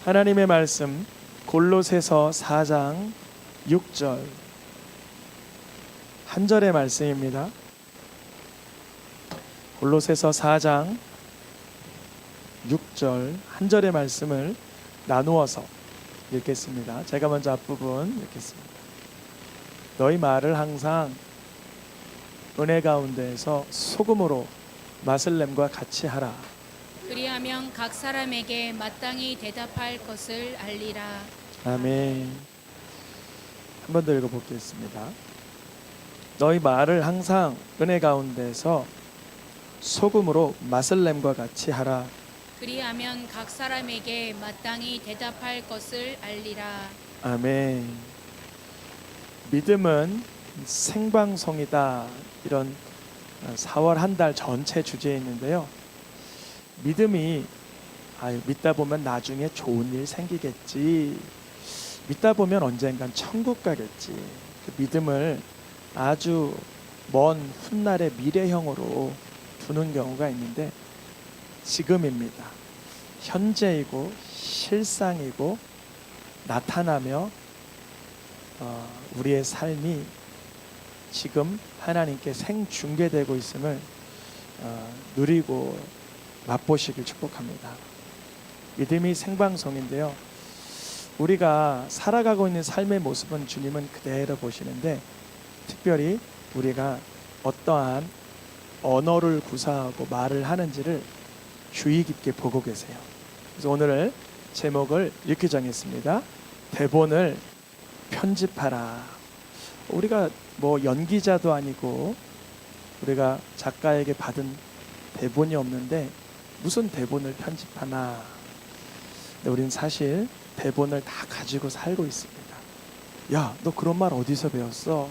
하나님의 말씀 골로새서 4장 6절 한 절의 말씀입니다. 골로새서 4장 6절 한 절의 말씀을 나누어서 읽겠습니다. 제가 먼저 앞부분 읽겠습니다. 너희 말을 항상 은혜 가운데에서 소금으로 맛을 냄과 같이 하라. 그리하면 각 사람에게 마땅히 대답할 것을 알리라. 아멘. 한 번 더 읽어보겠습니다. 너희 말을 항상 은혜 가운데서 소금으로 맛을 냄과 같이 하라. 그리하면 각 사람에게 마땅히 대답할 것을 알리라. 아멘. 믿음은 생방송이다. 이런 4월 한 달 전체 주제에 있는데요. 믿음이 믿다 보면 나중에 좋은 일 생기겠지. 믿다 보면 언젠간 천국 가겠지. 그 믿음을 아주 먼 훗날의 미래형으로 두는 경우가 있는데 지금입니다. 현재이고 실상이고 나타나며 우리의 삶이 지금 하나님께 생중계되고 있음을 누리고 맛보시길 축복합니다. 믿음이 생방송인데요. 우리가 살아가고 있는 삶의 모습은 주님은 그대로 보시는데 특별히 우리가 어떠한 언어를 구사하고 말을 하는지를 주의 깊게 보고 계세요. 그래서 오늘 제목을 이렇게 정했습니다. 대본을 편집하라. 우리가 뭐 연기자도 아니고 우리가 작가에게 받은 대본이 없는데 무슨 대본을 편집하나. 근데 우리는 사실 대본을 다 가지고 살고 있습니다. 야, 너 그런 말 어디서 배웠어?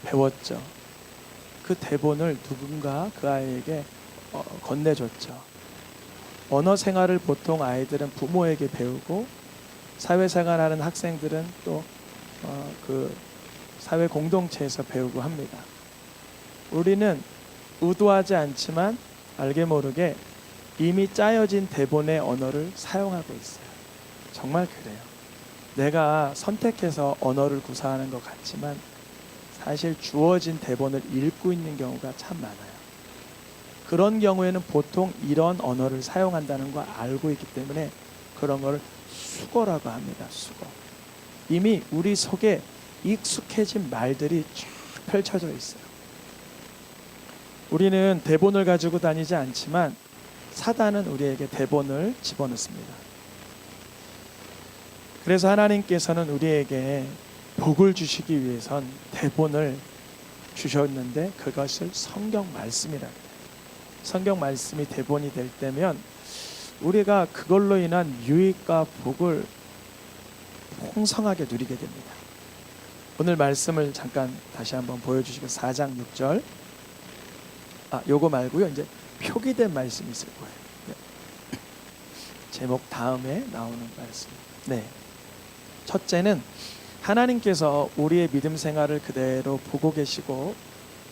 배웠죠. 그 대본을 누군가 그 아이에게 건네줬죠. 언어 생활을 보통 아이들은 부모에게 배우고 사회생활하는 학생들은 또 그 사회 공동체에서 배우고 합니다. 우리는 의도하지 않지만 알게 모르게 이미 짜여진 대본의 언어를 사용하고 있어요. 정말 그래요. 내가 선택해서 언어를 구사하는 것 같지만 사실 주어진 대본을 읽고 있는 경우가 참 많아요. 그런 경우에는 보통 이런 언어를 사용한다는 걸 알고 있기 때문에 그런 걸 수거라고 합니다. 수거. 이미 우리 속에 익숙해진 말들이 쫙 펼쳐져 있어요. 우리는 대본을 가지고 다니지 않지만 사단은 우리에게 대본을 집어넣습니다. 그래서 하나님께서는 우리에게 복을 주시기 위해선 대본을 주셨는데 그것을 성경 말씀이라 해요. 성경 말씀이 대본이 될 때면 우리가 그걸로 인한 유익과 복을 풍성하게 누리게 됩니다. 오늘 말씀을 잠깐 다시 한번 보여주시고 4장 6절 요거 말고요. 이제 표기된 말씀이 있을 거예요. 네. 제목 다음에 나오는 말씀. 네. 첫째는 하나님께서 우리의 믿음 생활을 그대로 보고 계시고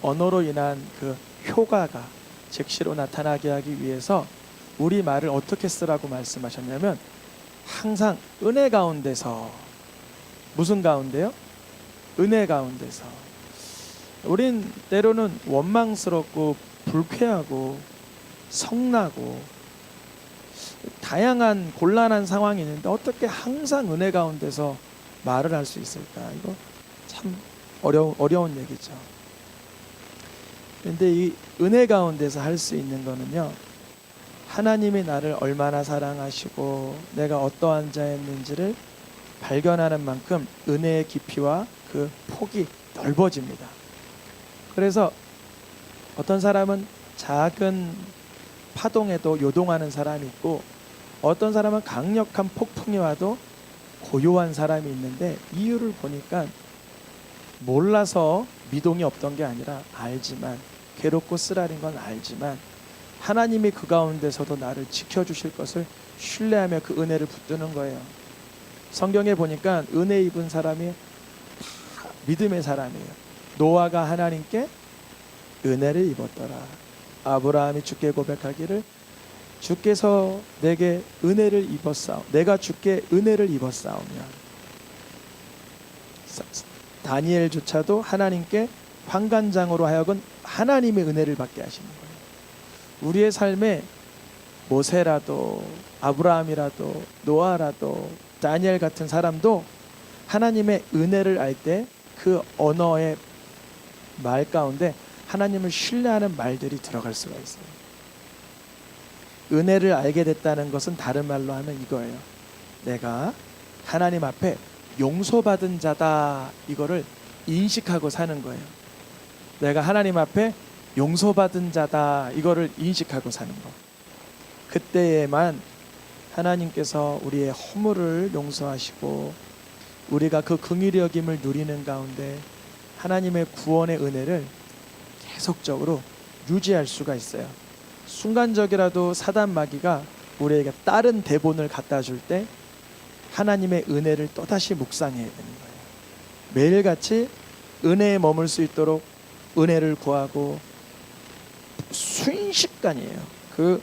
언어로 인한 그 효과가 즉시로 나타나게 하기 위해서 우리 말을 어떻게 쓰라고 말씀하셨냐면 항상 은혜 가운데서. 무슨 가운데요? 은혜 가운데서. 우린 때로는 원망스럽고 불쾌하고 성나고 다양한 곤란한 상황이 있는데 어떻게 항상 은혜 가운데서 말을 할 수 있을까? 이거 참 어려운 얘기죠. 그런데 이 은혜 가운데서 할 수 있는 거는요, 하나님이 나를 얼마나 사랑하시고 내가 어떠한 자였는지를 발견하는 만큼 은혜의 깊이와 그 폭이 넓어집니다. 그래서 어떤 사람은 작은 파동에도 요동하는 사람이 있고 어떤 사람은 강력한 폭풍이 와도 고요한 사람이 있는데 이유를 보니까 몰라서 미동이 없던 게 아니라 알지만 괴롭고 쓰라린 건 알지만 하나님이 그 가운데서도 나를 지켜주실 것을 신뢰하며 그 은혜를 붙드는 거예요. 성경에 보니까 은혜 입은 사람이 다 믿음의 사람이에요. 노아가 하나님께 은혜를 입었더라. 아브라함이 주께 고백하기를 주께서 내게 은혜를 입었사오. 내가 주께 은혜를 입었사오면 다니엘조차도 하나님께 환관장으로 하여금 하나님의 은혜를 받게 하시는 거예요. 우리의 삶에 모세라도 아브라함이라도 노아라도 다니엘 같은 사람도 하나님의 은혜를 알 때 그 언어의 말 가운데 하나님을 신뢰하는 말들이 들어갈 수가 있어요. 은혜를 알게 됐다는 것은 다른 말로 하면 이거예요. 내가 하나님 앞에 용서받은 자다, 이거를 인식하고 사는 거예요. 내가 하나님 앞에 용서받은 자다, 이거를 인식하고 사는 거. 그때에만 하나님께서 우리의 허물을 용서하시고 우리가 그 긍휼히 여김을 누리는 가운데 하나님의 구원의 은혜를 계속적으로 유지할 수가 있어요. 순간적이라도 사단 마귀가 우리에게 다른 대본을 갖다 줄 때 하나님의 은혜를 또다시 묵상해야 되는 거예요. 매일같이 은혜에 머물 수 있도록 은혜를 구하고, 순식간이에요. 그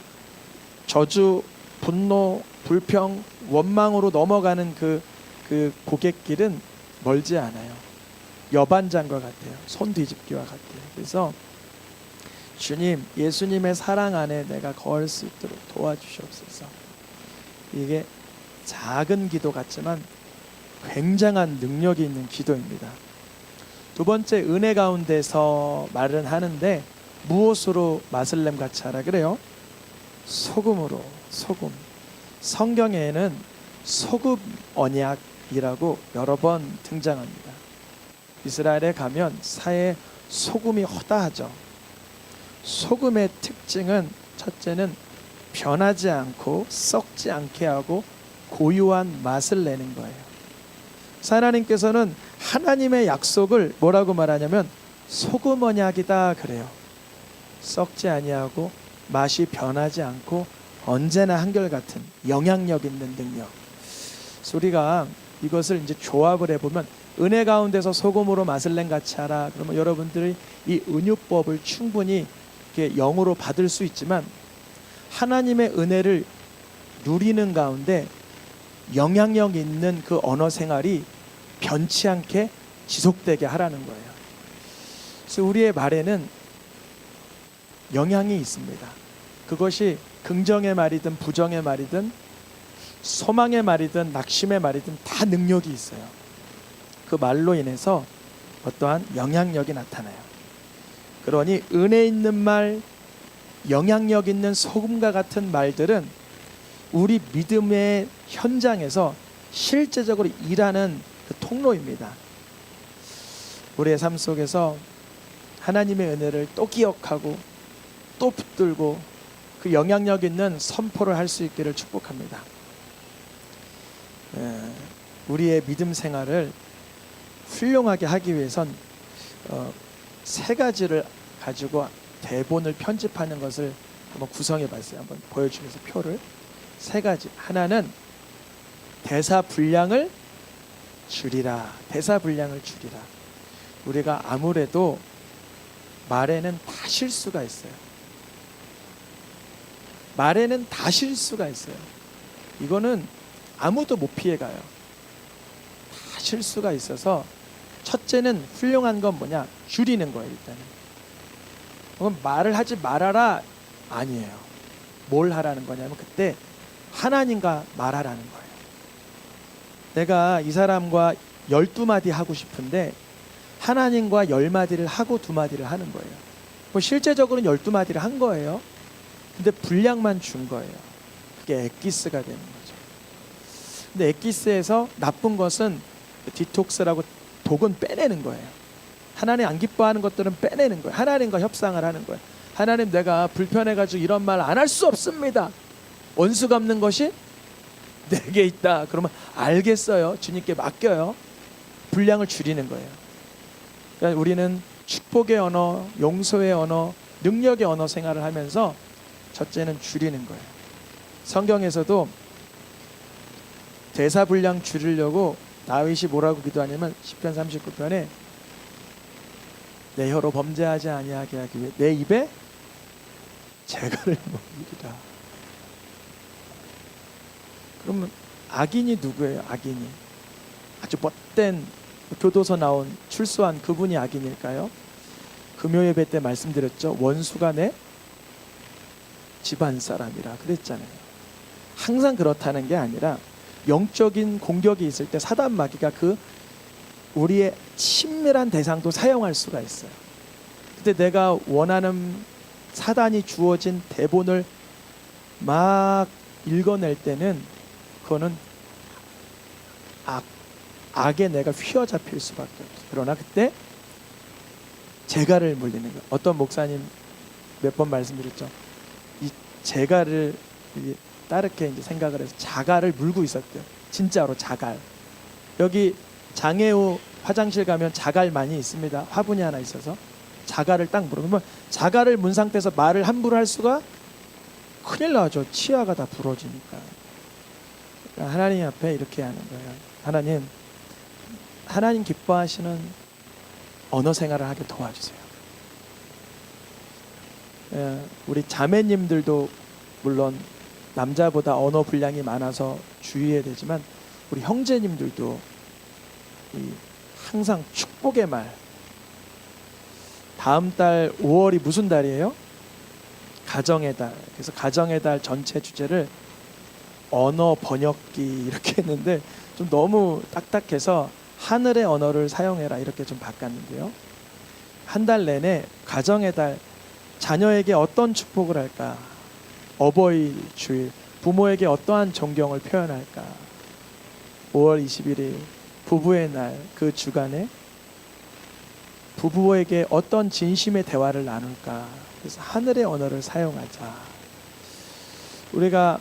저주, 분노, 불평, 원망으로 넘어가는 그 고갯길은 멀지 않아요. 여반장과 같아요. 손 뒤집기와 같아요. 그래서 주님, 예수님의 사랑 안에 내가 거할 수 있도록 도와주시옵소서. 이게 작은 기도 같지만 굉장한 능력이 있는 기도입니다. 두 번째, 은혜 가운데서 말은 하는데 무엇으로 맛을 냄 같이 하라 그래요? 소금으로. 소금. 성경에는 소금 언약이라고 여러 번 등장합니다. 이스라엘에 가면 사해에 소금이 허다하죠. 소금의 특징은 첫째는 변하지 않고 썩지 않게 하고 고유한 맛을 내는 거예요. 하나님께서는 하나님의 약속을 뭐라고 말하냐면 소금 언약이다 그래요. 썩지 아니하고 맛이 변하지 않고 언제나 한결같은 영향력 있는 능력. 우리가 이것을 이제 조합을 해보면 은혜 가운데서 소금으로 맛을 낸 같이 하라. 그러면 여러분들이 이 은유법을 충분히 이렇게 영으로 받을 수 있지만 하나님의 은혜를 누리는 가운데 영향력 있는 그 언어 생활이 변치 않게 지속되게 하라는 거예요. 그래서 우리의 말에는 영향이 있습니다. 그것이 긍정의 말이든 부정의 말이든 소망의 말이든 낙심의 말이든 다 능력이 있어요. 그 말로 인해서 어떠한 영향력이 나타나요. 그러니 은혜 있는 말, 영향력 있는 소금과 같은 말들은 우리 믿음의 현장에서 실제적으로 일하는 그 통로입니다. 우리의 삶 속에서 하나님의 은혜를 또 기억하고 또 붙들고 그 영향력 있는 선포를 할 수 있기를 축복합니다. 우리의 믿음 생활을 훌륭하게 하기 위해선 세 가지를 가지고 대본을 편집하는 것을 한번 구성해 봤어요. 한번 보여주면서 표를. 세 가지. 하나는 대사 분량을 줄이라. 대사 분량을 줄이라. 우리가 아무래도 말에는 다 실수가 있어요. 말에는 다 실수가 있어요. 이거는 아무도 못 피해가요. 다 실수가 있어서 첫째는 훌륭한 건 뭐냐? 줄이는 거예요. 일단은. 그럼 말을 하지 말아라 아니에요. 뭘 하라는 거냐면 그때 하나님과 말하라는 거예요. 내가 이 사람과 12마디 하고 싶은데 하나님과 10마디를 하고 2마디를 하는 거예요. 뭐 실제적으로는 12마디를 한 거예요. 근데 분량만 준 거예요. 그게 엑기스가 되는 거죠. 근데 엑기스에서 나쁜 것은 디톡스라고 독은 빼내는 거예요. 하나님 안 기뻐하는 것들은 빼내는 거예요. 하나님과 협상을 하는 거예요. 하나님, 내가 불편해가지고 이런 말 안 할 수 없습니다. 원수 갚는 것이 내게 있다. 그러면 알겠어요. 주님께 맡겨요. 분량을 줄이는 거예요. 그러니까 우리는 축복의 언어, 용서의 언어, 능력의 언어 생활을 하면서 첫째는 줄이는 거예요. 성경에서도 대사 분량 줄이려고 다윗이 뭐라고 기도하냐면 시편 39편에 내 혀로 범죄하지 아니하게 하기 위해 내 입에 재갈을 먹이리라. 그러면 악인이 누구예요? 악인이 아주 못된 교도소 나온 출소한 그분이 악인일까요? 금요 예배 때 말씀드렸죠. 원수가 내 집안 사람이라 그랬잖아요. 항상 그렇다는 게 아니라 영적인 공격이 있을 때 사단 마귀가 그 우리의 친밀한 대상도 사용할 수가 있어요. 근데 내가 원하는 사단이 주어진 대본을 막 읽어낼 때는 그거는 악에 내가 휘어잡힐 수밖에 없어요. 그러나 그때 재갈을 물리는 거예요. 어떤 목사님 몇 번 말씀드렸죠. 이 재갈을 따르게 이제 생각을 해서 자갈을 물고 있었대요. 진짜로 자갈. 여기 장애우 화장실 가면 자갈 많이 있습니다. 화분이 하나 있어서 자갈을 딱 물어. 그러면 자갈을 문 상태에서 말을 함부로 할 수가 큰일 나죠. 치아가 다 부러지니까. 그러니까 하나님 앞에 이렇게 하는 거예요. 하나님 기뻐하시는 언어 생활을 하게 도와주세요. 우리 자매님들도 물론 남자보다 언어 분량이 많아서 주의해야 되지만 우리 형제님들도 항상 축복의 말. 다음 달 5월이 무슨 달이에요? 가정의 달. 그래서 가정의 달 전체 주제를 언어 번역기 이렇게 했는데 좀 너무 딱딱해서 하늘의 언어를 사용해라 이렇게 좀 바꿨는데요. 한 달 내내 가정의 달, 자녀에게 어떤 축복을 할까? 어버이 주일, 부모에게 어떠한 존경을 표현할까? 5월 21일 부부의 날, 그 주간에 부부에게 어떤 진심의 대화를 나눌까? 그래서 하늘의 언어를 사용하자. 우리가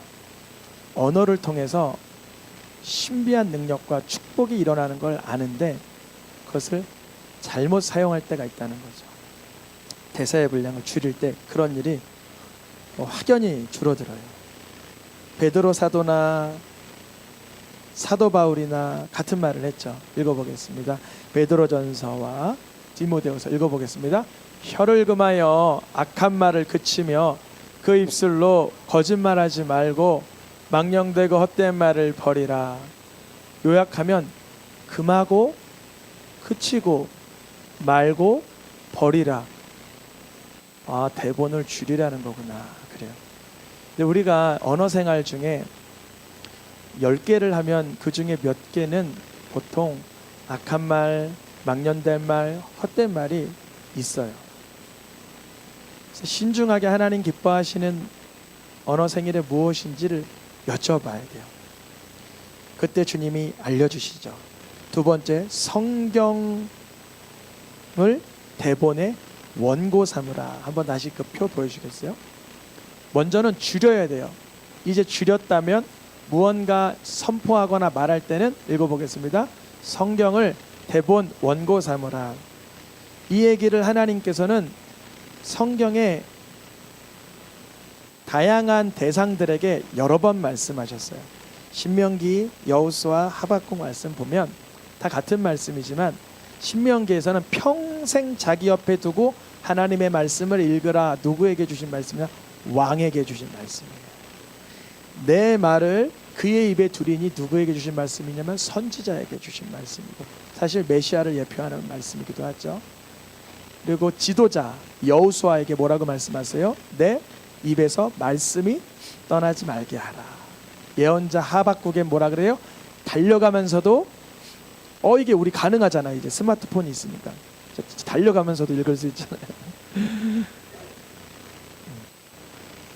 언어를 통해서 신비한 능력과 축복이 일어나는 걸 아는데 그것을 잘못 사용할 때가 있다는 거죠. 대사의 분량을 줄일 때 그런 일이 확연히 줄어들어요. 베드로 사도나 사도 바울이나 같은 말을 했죠. 읽어보겠습니다. 베드로전서와 디모데후서 읽어보겠습니다. 혀를 금하여 악한 말을 그치며 그 입술로 거짓말하지 말고 망령되고 헛된 말을 버리라. 요약하면 금하고 그치고 말고 버리라. 아, 대본을 줄이라는 거구나. 그래요. 근데 우리가 언어 생활 중에 10개를 하면 그 중에 몇 개는 보통 악한 말, 망령된 말, 헛된 말이 있어요. 그래서 신중하게 하나님 기뻐하시는 언어 생일이 무엇인지를 여쭤봐야 돼요. 그때 주님이 알려주시죠. 두 번째, 성경을 대본의 원고 삼으라. 한번 다시 그 표 보여주겠어요? 먼저는 줄여야 돼요. 이제 줄였다면 무언가 선포하거나 말할 때는 읽어보겠습니다. 성경을 대본 원고 삼으라. 이 얘기를 하나님께서는 성경의 다양한 대상들에게 여러 번 말씀하셨어요. 신명기, 여호수아, 하박국 말씀 보면 다 같은 말씀이지만 신명기에서는 평생 자기 옆에 두고 하나님의 말씀을 읽으라. 누구에게 주신 말씀이냐? 왕에게 주신 말씀이에요. 내 말을 그의 입에 두리니 누구에게 주신 말씀이냐면 선지자에게 주신 말씀이고 사실 메시아를 예표하는 말씀이기도 하죠. 그리고 지도자 여호수아에게 뭐라고 말씀하세요? 내 입에서 말씀이 떠나지 말게 하라. 예언자 하박국에 뭐라 그래요? 달려가면서도 이게 우리 가능하잖아요. 이제 스마트폰이 있으니까 달려가면서도 읽을 수 있잖아요.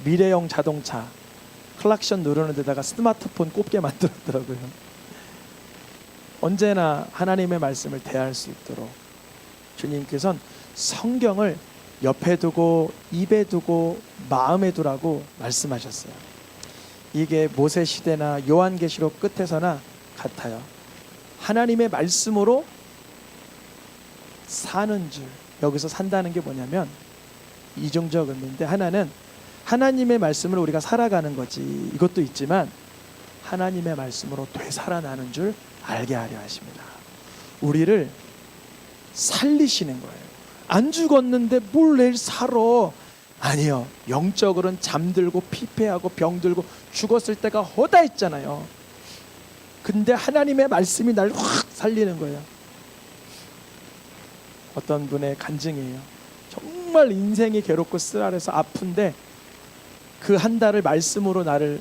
미래형 자동차 클락션 누르는 데다가 스마트폰 꼽게 만들었더라고요. 언제나 하나님의 말씀을 대할 수 있도록 주님께서는 성경을 옆에 두고 입에 두고 마음에 두라고 말씀하셨어요. 이게 모세 시대나 요한계시록 끝에서나 같아요. 하나님의 말씀으로 사는 줄. 여기서 산다는 게 뭐냐면 이중적 의미인데 하나는 하나님의 말씀을 우리가 살아가는 거지. 이것도 있지만 하나님의 말씀으로 되살아나는 줄 알게 하려 하십니다. 우리를 살리시는 거예요. 안 죽었는데 뭘 내일 살아. 아니요. 영적으로는 잠들고 피폐하고 병들고 죽었을 때가 허다했잖아요. 근데 하나님의 말씀이 날 확 살리는 거예요. 어떤 분의 간증이에요. 정말 인생이 괴롭고 쓰라려서 아픈데 그 한 달을 말씀으로 나를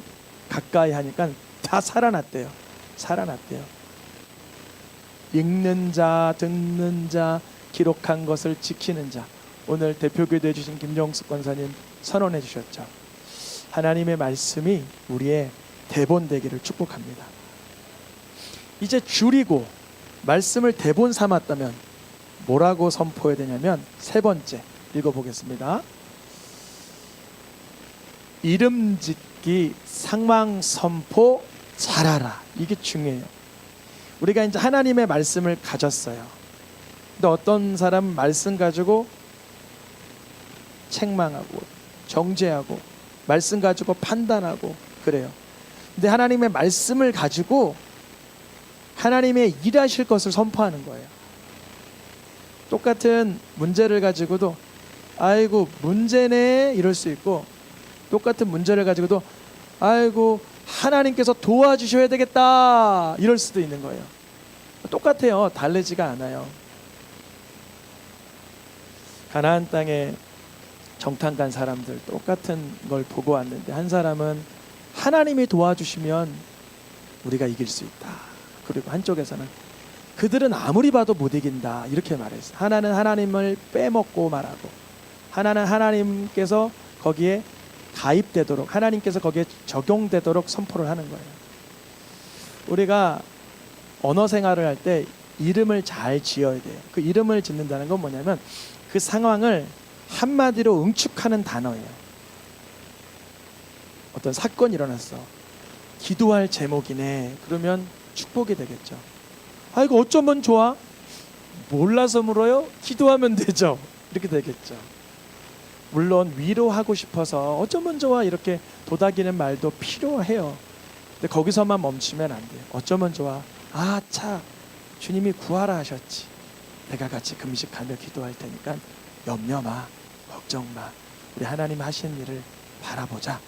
가까이 하니까 다 살아났대요. 살아났대요. 읽는 자, 듣는 자, 기록한 것을 지키는 자. 오늘 대표기도해 주신 김종숙 권사님 선언해 주셨죠. 하나님의 말씀이 우리의 대본 되기를 축복합니다. 이제 줄이고 말씀을 대본 삼았다면 뭐라고 선포해야 되냐면 세 번째 읽어보겠습니다. 이름 짓기, 상황 선포 잘하라. 이게 중요해요. 우리가 이제 하나님의 말씀을 가졌어요. 근데 어떤 사람은 말씀 가지고 책망하고 정죄하고 말씀 가지고 판단하고 그래요. 근데 하나님의 말씀을 가지고 하나님의 일하실 것을 선포하는 거예요. 똑같은 문제를 가지고도 아이고 문제네 이럴 수 있고, 똑같은 문제를 가지고도 아이고 하나님께서 도와주셔야 되겠다 이럴 수도 있는 거예요. 똑같아요. 다르지가 않아요. 가나안 땅에 정탐 간 사람들 똑같은 걸 보고 왔는데 한 사람은 하나님이 도와주시면 우리가 이길 수 있다. 그리고 한쪽에서는 그들은 아무리 봐도 못 이긴다 이렇게 말했어요. 하나는 하나님을 빼먹고 말하고, 하나는 하나님께서 거기에 가입되도록, 하나님께서 거기에 적용되도록 선포를 하는 거예요. 우리가 언어 생활을 할 때 이름을 잘 지어야 돼요. 그 이름을 짓는다는 건 뭐냐면 그 상황을 한마디로 응축하는 단어예요. 어떤 사건이 일어났어. 기도할 제목이네. 그러면 축복이 되겠죠. 아이고 어쩌면 좋아? 몰라서 물어요? 기도하면 되죠. 이렇게 되겠죠. 물론 위로하고 싶어서 어쩌면 좋아 이렇게 도닥이는 말도 필요해요. 근데 거기서만 멈추면 안 돼요. 어쩌면 좋아? 아, 차 주님이 구하라 하셨지. 내가 같이 금식하며 기도할 테니까 염려 마, 걱정 마. 우리 하나님 하신 일을 바라보자.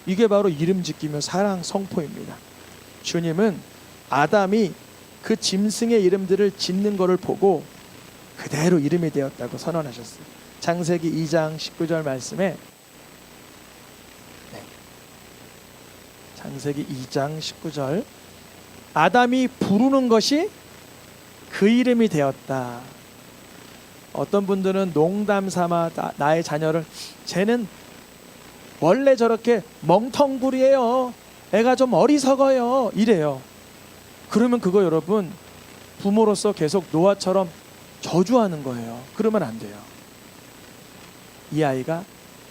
이게 바로 이름 짓기며 사랑 성포입니다. 주님은 아담이 그 짐승의 이름들을 짓는 것을 보고 그대로 이름이 되었다고 선언하셨어요. 창세기 2장 19절 말씀에, 창세기 2장 19절, 아담이 부르는 것이 그 이름이 되었다. 어떤 분들은 농담 삼아 나의 자녀를 쟤는 원래 저렇게 멍텅구리예요, 애가 좀 어리석어요 이래요. 그러면 그거 여러분 부모로서 계속 노아처럼 저주하는 거예요. 그러면 안 돼요. 이 아이가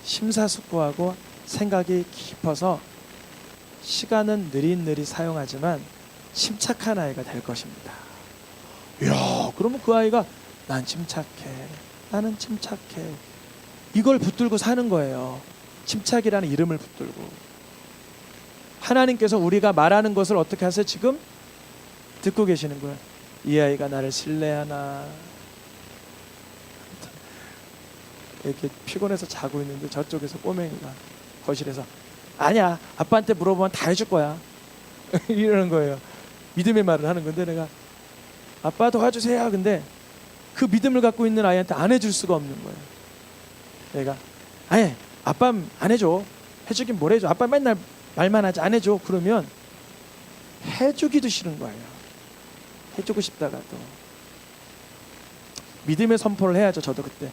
심사숙고하고 생각이 깊어서 시간은 느릿느릿 사용하지만 침착한 아이가 될 것입니다. 이야, 그러면 그 아이가 난 침착해, 나는 침착해, 이걸 붙들고 사는 거예요. 침착이라는 이름을 붙들고. 하나님께서 우리가 말하는 것을 어떻게 하세요? 지금 듣고 계시는 거예요. 이 아이가 나를 신뢰하나. 이렇게 피곤해서 자고 있는데 저쪽에서 꼬맹이가 거실에서 아니야, 아빠한테 물어보면 다 해줄 거야 이러는 거예요. 믿음의 말을 하는 건데 내가 아빠 도와주세요. 근데 그 믿음을 갖고 있는 아이한테 안 해줄 수가 없는 거예요. 내가 아예 아빠 안 해줘, 해주긴 뭘 해줘, 아빠 맨날 말만 하지 안 해줘. 그러면 해주기도 싫은 거예요. 해주고 싶다가도. 믿음의 선포를 해야죠. 저도 그때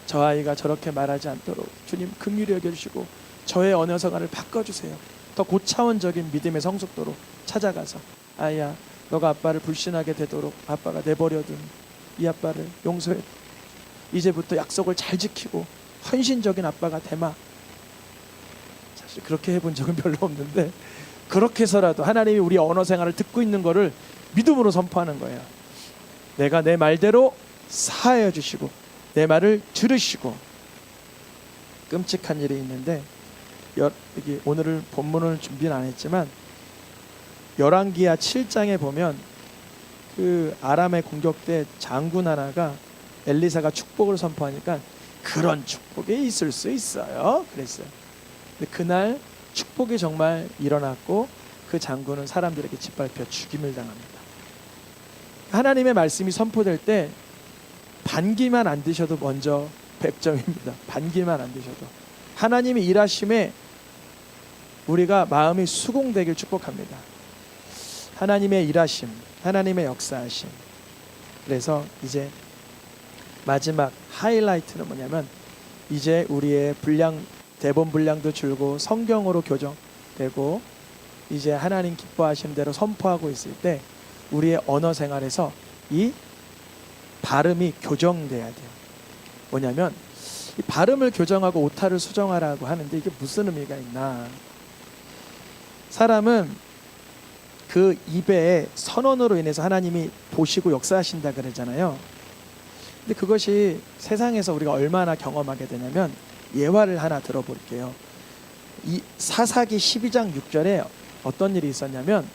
저 아이가 저렇게 말하지 않도록 주님 긍휼히 여겨주시고 저의 언어 생활을 바꿔주세요. 더 고차원적인 믿음의 성숙도로 찾아가서 아이야, 너가 아빠를 불신하게 되도록 아빠가 내버려둔 이 아빠를 용서해. 이제부터 약속을 잘 지키고 헌신적인 아빠가 되마. 사실 그렇게 해본 적은 별로 없는데 그렇게 해서라도 하나님이 우리 언어 생활을 듣고 있는 거를 믿음으로 선포하는 거예요. 내가 내 말대로 사하여 주시고 내 말을 들으시고. 끔찍한 일이 있는데 여기 오늘 본문을 준비는 안 했지만 열왕기하 7장에 보면 그 아람의 공격 때 장군 하나가 엘리사가 축복을 선포하니까 그런 축복이 있을 수 있어요. 그랬어요. 근데 그날 축복이 정말 일어났고 그 장군은 사람들에게 짓밟혀 죽임을 당합니다. 하나님의 말씀이 선포될 때 반기만 안 드셔도 먼저 100점입니다. 반기만 안 드셔도 하나님이 일하심에 우리가 마음이 수긍되길 축복합니다. 하나님의 일하심, 하나님의 역사하심. 그래서 이제 마지막 하이라이트는 뭐냐면 이제 우리의 대본 분량도 줄고 성경으로 교정되고 이제 하나님 기뻐하시는 대로 선포하고 있을 때 우리의 언어 생활에서 이 발음이 교정돼야 돼요. 뭐냐면 이 발음을 교정하고 오타를 수정하라고 하는데 이게 무슨 의미가 있나? 사람은 그 입의 선언으로 인해서 하나님이 보시고 역사하신다 그러잖아요. 근데 그것이 세상에서 우리가 얼마나 경험하게 되냐면 예화를 하나 들어볼게요. 이 사사기 12장 6절에 어떤 일이 있었냐면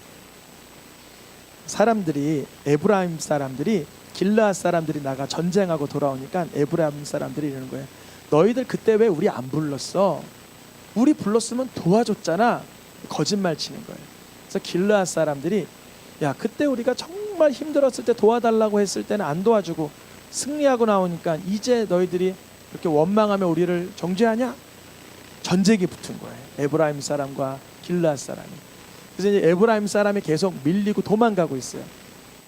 에브라임 사람들이 길르앗 사람들이 나가 전쟁하고 돌아오니까 에브라임 사람들이 이러는 거예요. 너희들 그때 왜 우리 안 불렀어? 우리 불렀으면 도와줬잖아. 거짓말 치는 거예요. 그래서 길르앗 사람들이 야 그때 우리가 정말 힘들었을 때 도와달라고 했을 때는 안 도와주고 승리하고 나오니까 이제 너희들이 그렇게 원망하며 우리를 정죄하냐? 전쟁이 붙은 거예요. 에브라임 사람과 길르앗 사람이. 그래서 이제 에브라임 사람이 계속 밀리고 도망가고 있어요.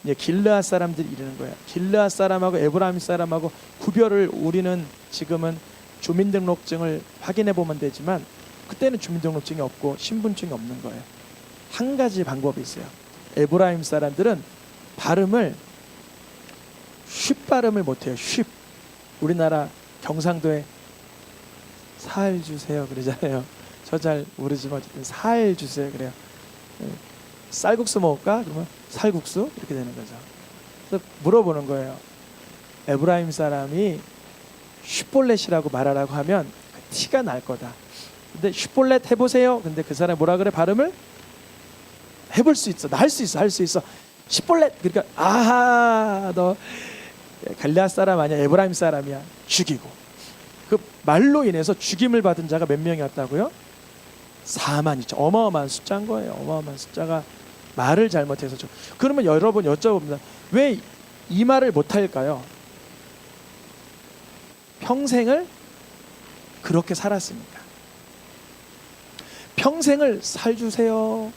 이제 길르앗 사람들이 이러는 거예요. 길르앗 사람하고 에브라임 사람하고 구별을 우리는 지금은 주민등록증을 확인해 보면 되지만 그때는 주민등록증이 없고 신분증이 없는 거예요. 한 가지 방법이 있어요. 에브라임 사람들은 발음을 쉽 발음을 못해요. 쉽. 우리나라 경상도에 살 주세요 그러잖아요. 저 잘 모르지만 어쨌든 살 주세요 그래요. 쌀국수 먹을까? 그러면 살국수 이렇게 되는 거죠. 그래서 물어보는 거예요. 에브라임 사람이 슈볼렛이라고 말하라고 하면 티가 날 거다. 근데 슈볼렛 해보세요. 근데 그 사람이 뭐라 그래? 발음을 해볼 수 있어. 나 할 수 있어. 할 수 있어. 슈볼렛. 그러니까 아하 너 갈레아 사람 아니야. 에브라임 사람이야. 죽이고. 그 말로 인해서 죽임을 받은 자가 몇 명이었다고요? 4만 2천. 어마어마한 숫자인 거예요. 어마어마한 숫자가 말을 잘못해서 그러면 여러분 여쭤봅니다. 왜 이 말을 못할까요? 평생을 그렇게 살았으니까. 평생을 살 주세요.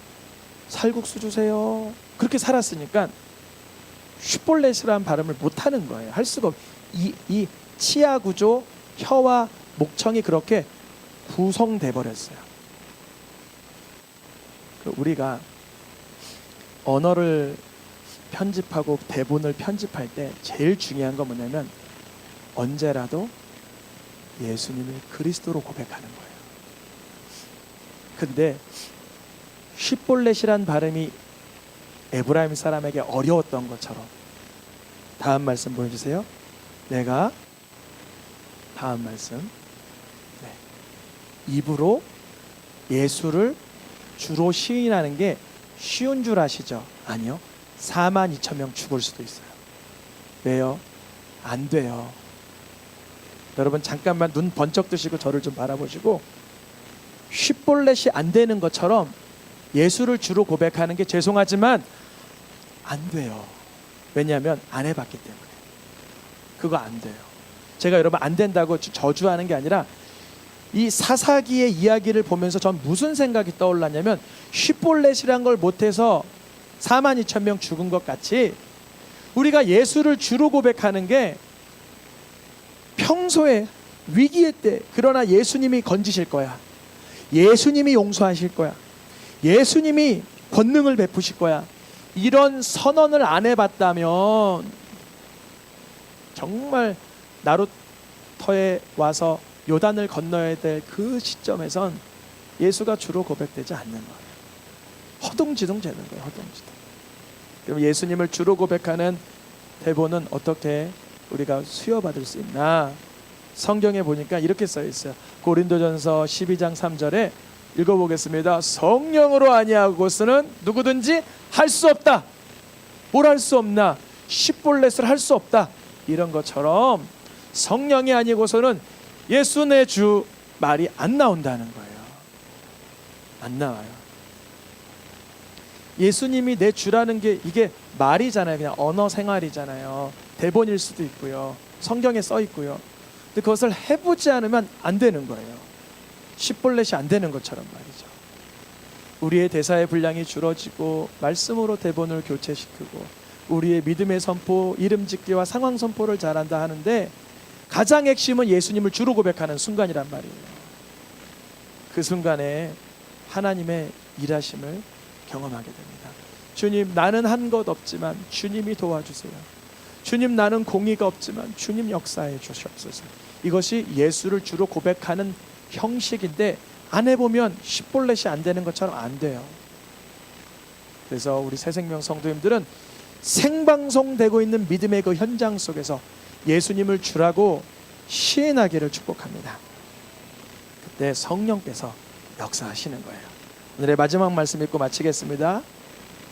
살국수 주세요. 그렇게 살았으니까 슈볼렛이라는 발음을 못하는 거예요. 할 수가 없. 이 치아 구조, 혀와 목청이 그렇게 구성돼 버렸어요. 우리가 언어를 편집하고 대본을 편집할 때 제일 중요한 건 뭐냐면 언제라도 예수님을 그리스도로 고백하는 거예요. 근데 쉿볼렛이란 발음이 에브라임 사람에게 어려웠던 것처럼 다음 말씀 보여주세요. 내가 다음 말씀 입으로 예수를 주로 시인하는 게 쉬운 줄 아시죠? 아니요. 4만 2천 명 죽을 수도 있어요. 왜요? 안 돼요. 여러분 잠깐만 눈 번쩍 뜨시고 저를 좀 바라보시고 쉿볼렛이 안 되는 것처럼 예수를 주로 고백하는 게 죄송하지만 안 돼요. 왜냐하면 안 해봤기 때문에. 그거 안 돼요. 제가 여러분 안 된다고 저주하는 게 아니라 이 사사기의 이야기를 보면서 전 무슨 생각이 떠올랐냐면 쉿볼렛이란 걸 못해서 4만 2천 명 죽은 것 같이 우리가 예수를 주로 고백하는 게 평소에 위기의 때 그러나 예수님이 건지실 거야. 예수님이 용서하실 거야. 예수님이 권능을 베푸실 거야. 이런 선언을 안 해봤다면 정말 나루터에 와서 요단을 건너야 될 그 시점에선 예수가 주로 고백되지 않는 거예요. 허둥지둥 되는 거예요. 허둥지둥. 그럼 예수님을 주로 고백하는 대본은 어떻게 우리가 수여받을 수 있나? 성경에 보니까 이렇게 써 있어요. 고린도전서 12장 3절에 읽어보겠습니다. 성령으로 아니하고서는 누구든지 할 수 없다. 뭘 할 수 없나? 쉿볼렛을 할 수 없다. 이런 것처럼 성령이 아니고서는 예수 내 주 말이 안 나온다는 거예요. 안 나와요. 예수님이 내 주라는 게 이게 말이잖아요. 그냥 언어 생활이잖아요. 대본일 수도 있고요. 성경에 써 있고요. 근데 그것을 해보지 않으면 안 되는 거예요. 십볼넷이 안 되는 것처럼 말이죠. 우리의 대사의 분량이 줄어지고 말씀으로 대본을 교체시키고 우리의 믿음의 선포, 이름 짓기와 상황 선포를 잘한다 하는데 가장 핵심은 예수님을 주로 고백하는 순간이란 말이에요. 그 순간에 하나님의 일하심을 경험하게 됩니다. 주님, 나는 한 것 없지만 주님이 도와주세요. 주님, 나는 공의가 없지만 주님 역사해 주시옵소서. 이것이 예수를 주로 고백하는 형식인데 안 해보면 십볼넷이 안 되는 것처럼 안 돼요. 그래서 우리 새생명 성도님들은 생방송되고 있는 믿음의 그 현장 속에서 예수님을 주라고 시인하기를 축복합니다. 그때 성령께서 역사하시는 거예요. 오늘의 마지막 말씀 읽고 마치겠습니다.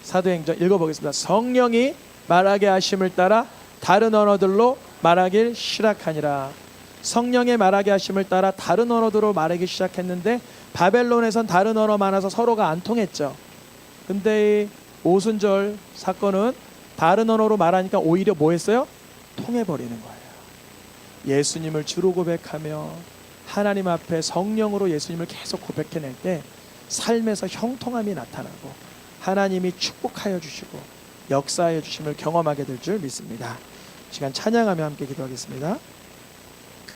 사도행전 읽어보겠습니다. 성령이 말하게 하심을 따라 다른 언어들로 말하길 시작하니라. 성령의 말하게 하심을 따라 다른 언어들로 말하기 시작했는데 바벨론에선 다른 언어 많아서 서로가 안 통했죠. 근데 이 오순절 사건은 다른 언어로 말하니까 오히려 뭐 했어요? 통해버리는 거예요. 예수님을 주로 고백하며 하나님 앞에 성령으로 예수님을 계속 고백해낼 때 삶에서 형통함이 나타나고 하나님이 축복하여 주시고 역사하여 주심을 경험하게 될 줄 믿습니다. 시간 찬양하며 함께 기도하겠습니다.